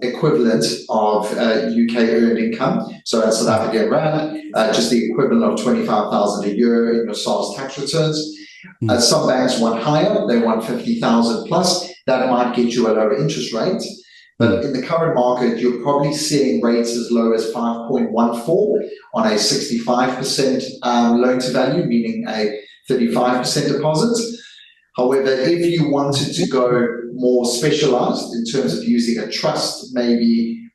equivalent of UK earned income. So in South African rand, just the equivalent of 25,000 a year in your SARS tax returns. Some banks want higher, they want 50,000 plus. That might get you a lower interest rate. But in the current market, you're probably seeing rates as low as 5.14 on a 65% loan to value, meaning a 35% deposit. However, if you wanted to go more specialized in terms of using a trust, maybe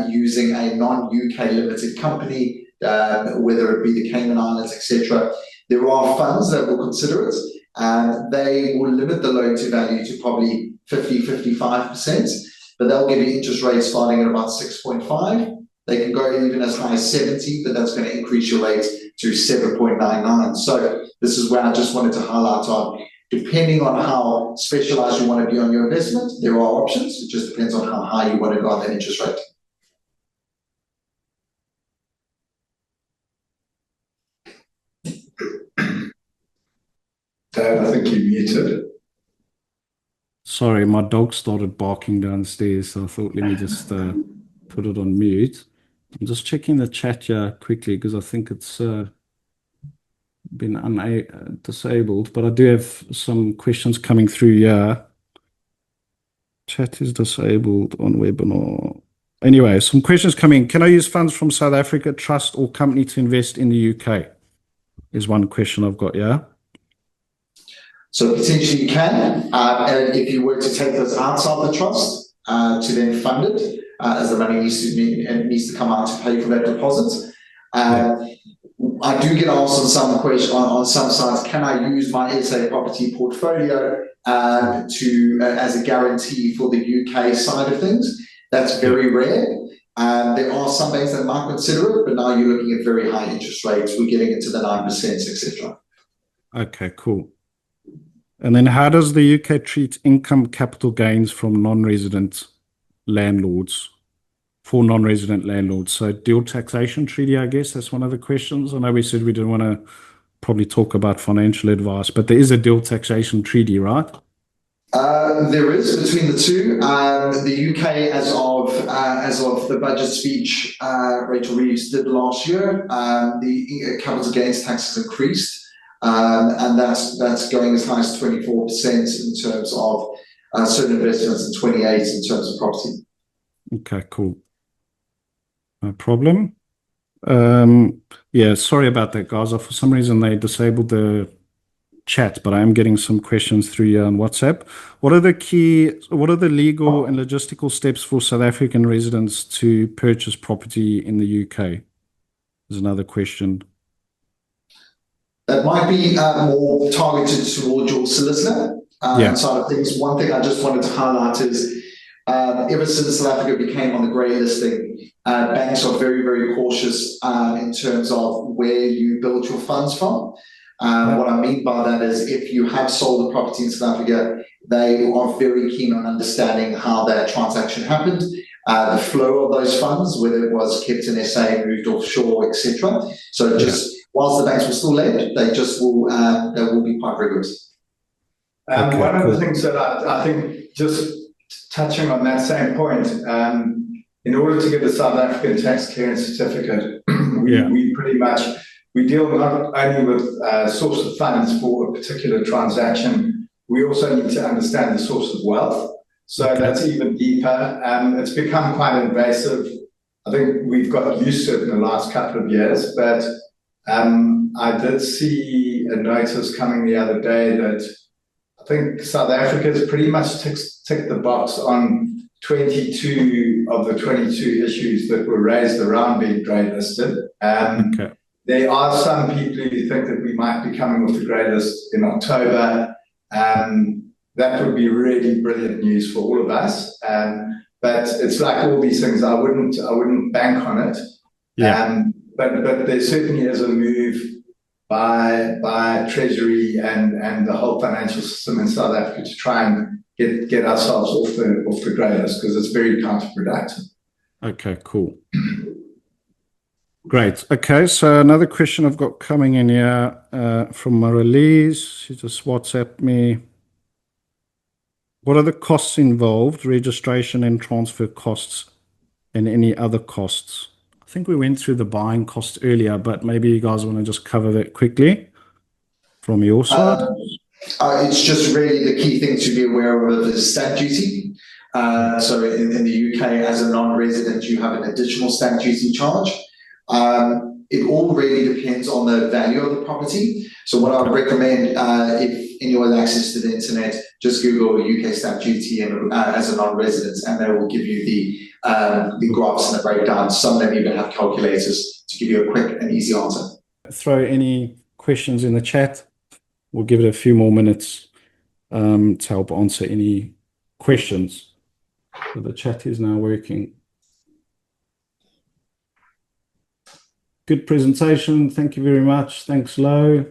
using a non-UK limited company, whether it be the Cayman Islands, etc., there are funds that will consider it, and they will limit the loan to value to probably 50-55%, but they'll give you interest rates starting at about 6.5. They can go even as high as 70, but that's going to increase your rate to 7.99. So this is where I just wanted to highlight on, depending on how specialized you want to be on your investment, there are options. It just depends on how high you want to go on that interest rate. Dave, I think you're muted. Sorry, my dog started barking downstairs, so I thought let me just put it on mute. I'm just checking the chat here quickly because I think it's been disabled, but I do have some questions coming through here. Chat is disabled on webinar. Anyway, some questions coming. Can I use funds from South Africa, trust or company to invest in the UK? Is one question I've got, yeah. So potentially you can, and if you were to take those outside the trust to then fund it, as the money needs to come out to pay for that deposit. I do get asked on some sites, can I use my SA property portfolio as a guarantee for the UK side of things? That's very rare. There are some banks that might consider it, but now you're looking at very high interest rates. We're getting into the 9%, etc. Okay, cool. And then how does the UK treat income capital gains from non-resident landlords, for non-resident landlords? So dual taxation treaty, I guess that's one of the questions. I know we said we didn't want to probably talk about financial advice, but there is a dual taxation treaty, right? There is between the two. The UK, as of the budget speech Rachel Reeves did last year, the capital gains tax has increased. And that's going as high as 24% in terms of certain investments and 28% in terms of property. Okay, cool. No problem. Yeah, sorry about that, guys. For some reason, they disabled the chat, but I am getting some questions through here on WhatsApp. What are the legal and logistical steps for South African residents to purchase property in the UK? There's another question. That might be more targeted towards your solicitor side of things. One thing I just wanted to highlight is ever since South Africa became on the grey listing, banks are very, very cautious in terms of where you build your funds from. What I mean by that is if you have sold a property in South Africa, they are very keen on understanding how that transaction happened, the flow of those funds, whether it was kept in SA, moved offshore, etc. So whilst the banks will still lend, they will be quite rigorous. One of the things that I think, just touching on that same point, in order to get the South African tax clearance certificate, we deal not only with source of funds for a particular transaction, we also need to understand the source of wealth. So that's even deeper. It's become quite invasive. I think we've got used to it in the last couple of years, but I did see a notice coming the other day that I think South Africa's pretty much ticked the box on 22 of the 22 issues that were raised around being grey listed. There are some people who think that we might be coming off the grey list in October. That would be really brilliant news for all of us. But it's like all these things, I wouldn't bank on it. But there certainly is a move by Treasury and the whole financial system in South Africa to try and get ourselves off the grey list, because it's very counterproductive. Okay, cool. Great. Okay, so another question I've got coming in here from Maralise. She just WhatsApped me. What are the costs involved, registration and transfer costs, and any other costs? I think we went through the buying cost earlier, but maybe you guys want to just cover that quickly from your side. It's just really the key thing to be aware of is stamp duty. So in the UK, as a non-resident, you have an additional stamp duty charge. It all really depends on the value of the property. So what I would recommend, if anyone has access to the internet, just Google UK stamp duty as a non-resident, and they will give you the graphs and the breakdown. Some of them even have calculators to give you a quick and easy answer. Throw any questions in the chat. We'll give it a few more minutes to help answer any questions. So the chat is now working. Good presentation. Thank you very much. Thanks, Lo.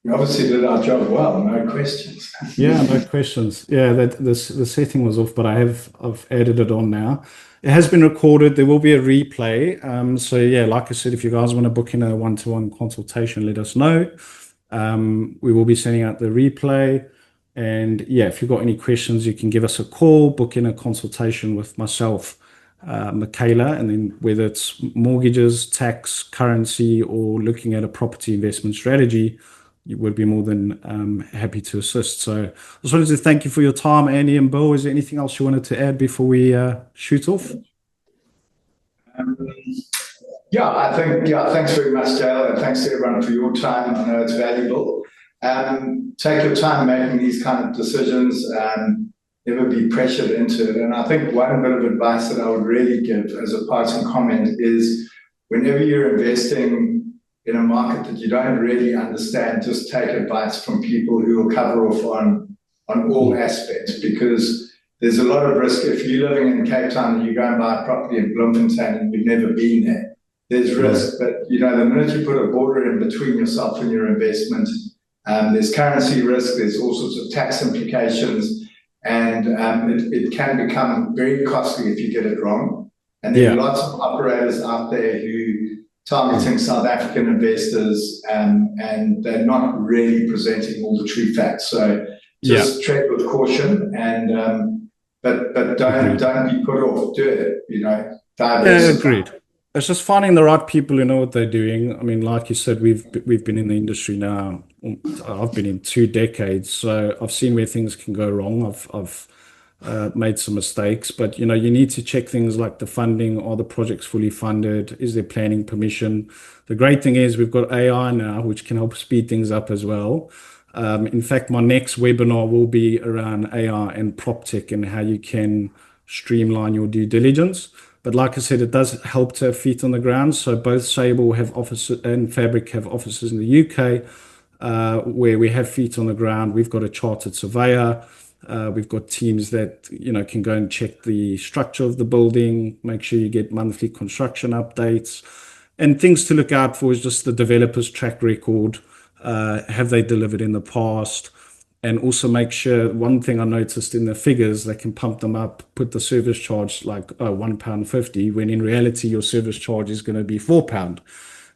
We obviously did our job well. No questions. Yeah, no questions. Yeah, the setting was off, but I've added it on now. It has been recorded. There will be a replay. So yeah, like I said, if you guys want to book in a one-to-one consultation, let us know. We will be sending out the replay. And yeah, if you've got any questions, you can give us a call, book in a consultation with myself, Michaela, and then whether it's mortgages, tax, currency, or looking at a property investment strategy, you would be more than happy to assist. So I just wanted to thank you for your time, Andy and Bill. Is there anything else you wanted to add before we shoot off? Thanks very much, Dale, and thanks to everyone for your time. I know it's valuable. Take your time making these kind of decisions. never be pressured into it. And I think one bit of advice that I would really give as a parting comment is whenever you're investing in a market that you don't really understand, just take advice from people who will cover off on all aspects, because there's a lot of risk. If you're living in Cape Town and you go and buy a property in Bloemfontein and you've never been there, there's risk. But the minute you put a border in between yourself and your investment, there's currency risk, there's all sorts of tax implications, and it can become very costly if you get it wrong. And there are lots of operators out there who targeting South African investors, and they're not really presenting all the true facts. So just tread with caution, and but don't be put off. Do it, diversify. Agreed. It's just finding the right people who know what they're doing. I mean, like you said, we've been in the industry now. I've been in 2 decades, so I've seen where things can go wrong. I've made some mistakes, but you need to check things like the funding. Are the projects fully funded? Is there planning permission? The great thing is we've got AI now, which can help speed things up as well. In fact, my next webinar will be around AI and PropTech and how you can streamline your due diligence. But like I said, it does help to have feet on the ground. So both Sable have offices and Fabric have offices in the UK, where we have feet on the ground. We've got a chartered surveyor. We've got teams that can go and check the structure of the building, make sure you get monthly construction updates, and things to look out for is just the developer's track record. Have they delivered in the past? And also make sure, one thing I noticed in the figures, they can pump them up, put the service charge like £1.50, when in reality your service charge is going to be £4.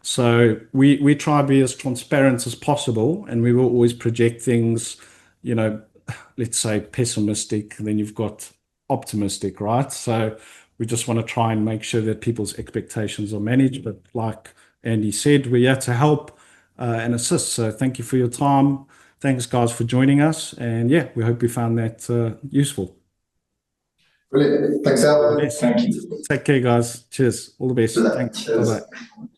So we try to be as transparent as possible, and we will always project things, let's say pessimistic, then you've got optimistic, right? So we just want to try and make sure that people's expectations are managed. But like Andy said, we're here to help and assist. So thank you for your time. Thanks, guys, for joining us. And we hope you found that useful. Brilliant. Thanks, Al. Thank you. Take care, guys. Cheers. All the best. Thanks. Cheers. Bye-bye.